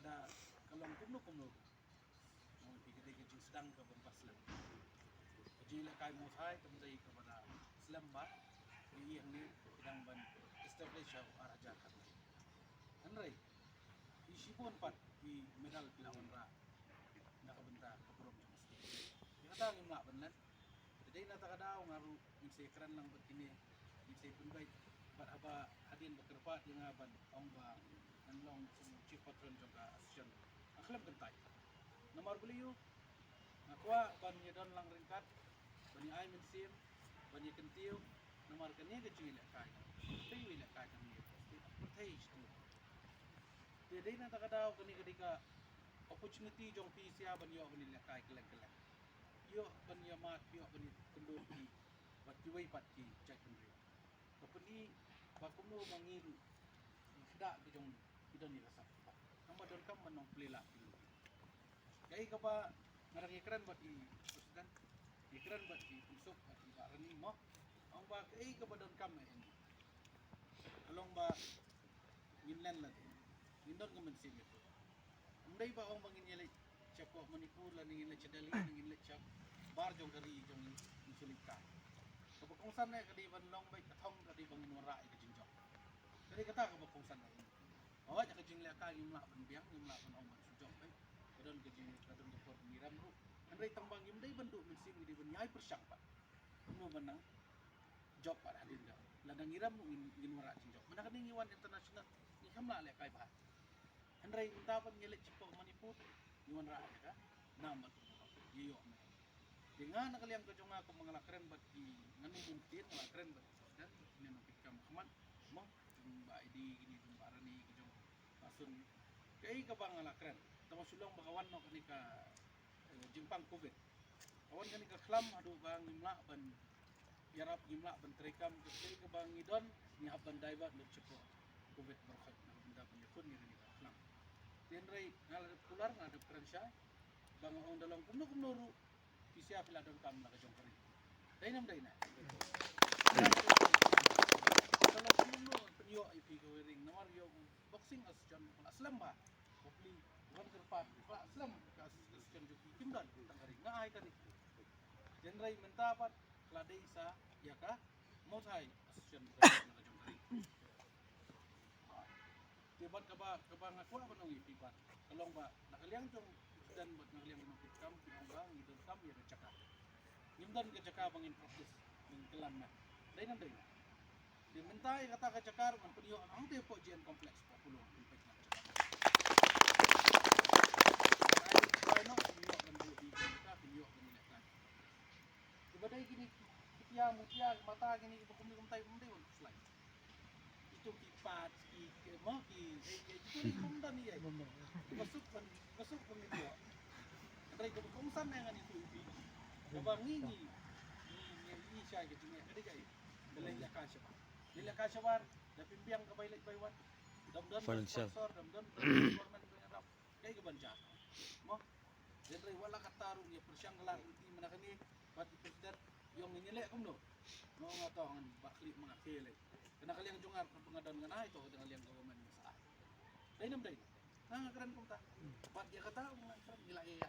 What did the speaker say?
kada kalong kumno mau pikir ke sedang ke Paslam jadi kay mo hay tamday kepada Islam ba yang ni sedang ban establish araja kan anray isipon pat di medal pilawan ra nakabenta kapurom mesti kita ngim nga banlan jadi natakadaw ngaru insekran lang begini insepun baik bat aba hadin bekerpat yang aban ongba nanlong chief patron juga asisten akhlab gentai nomor beliau nakwa ban yedon lang ringkat bani ay mensim bani kentiu nomor kene ke cile kai tapi wila kai kan ni pasti itu jadi natakadaw kani ketika opportunity jong pi sia ban yo bani la kai kelak yo ban ya mat yo bani kendur pi bat kiwai pat ki cai kendri kapuni bakumu mangil tidak bijong idon ni rasa nama don kam manong plela gai kapa ngarang ikran bat i presiden ikran bat i pusuk bat i barani mo ang ba kai kapa don kam ini along ba nginlan la ngindon ko man simi ko umday ba ang manginyelay chako manipur la ningin chadali ningin chak bar jong kari jong insulika kapag kung saan na kadiban long bay katong kadibang inwara ay kajinjok kadi kata kapag kung saan na oh ja kajing la ka yung laban biang yung laban ang magsujok bay kadon kajing kadon doktor ngiram ro andai tambang yung day bandu mensim di banyai persyak pa kuno banang job para hadin ga ladang ngiram mo inwara jinjok mana kading iwan international ni kamla le kay ba andai dapat nyelit cipok manipur iwan ra ka namat iyo dengan nakaliang ko jong ako mga lakren bat ki nganu mungkin lakren bat dan ini nopik ka Muhammad mo ba idi gini dum barani ko jong pasun kay ka bang lakren tama sulong bakawan no kanika jimpang covid awan kanika klam adu bang imla ban yarap imla ban trekam kay ka bang idon ni haban daibat lo cepo covid berkat na benda penyakun ni kanika klam tenrai ngalap kular ngadap kransya bang on dalam kumno ru Pisia pila don kam la kajong kari. Dai nam dai na. Kalau semua penyo IP ko ring nomor yo boxing as jan aslam ba. Kopli wan kerpat aslam ka asisten joki kimdan tang kari ngai kari. Jenrai mentapat kladei sa ya ka mothai asisten la kajong kari. Tibat kaba ngakwa banong IP pat. Kalong ba nakaliang jong dan buat ngaliang nopit kam pinong bang idol kam ya cakap nyimdan ke cakap bangin proses mengkelam na dai nam dai di mentai kata ke cakar man penyo ang te po jian kompleks 40 impact na cakap ai no penyo kan bu di kita penyo kan ni kan tiba dai gini mutia mata gini ibu kum tai mendai on slide itu kipat ki mo ki itu ni kumdan ni ai masuk pengito Andai ko kung saan na nga nito ibi kabang ngingi ni siya ke jinga kadi kay dalay la kasya ba dila kasya war da pimbiang kabay lay baywan damdam sponsor damdam government pinarap kay gabanja mo dili wala kataro ni persyang lang di manakani pat president yung nginile kumno no nga to ang bakli mga kele kana kaliyang jungar pangadan nga na ito kada kaliyang government sa dai nam dai nangakaran kung ta pat ya kata mga nila iya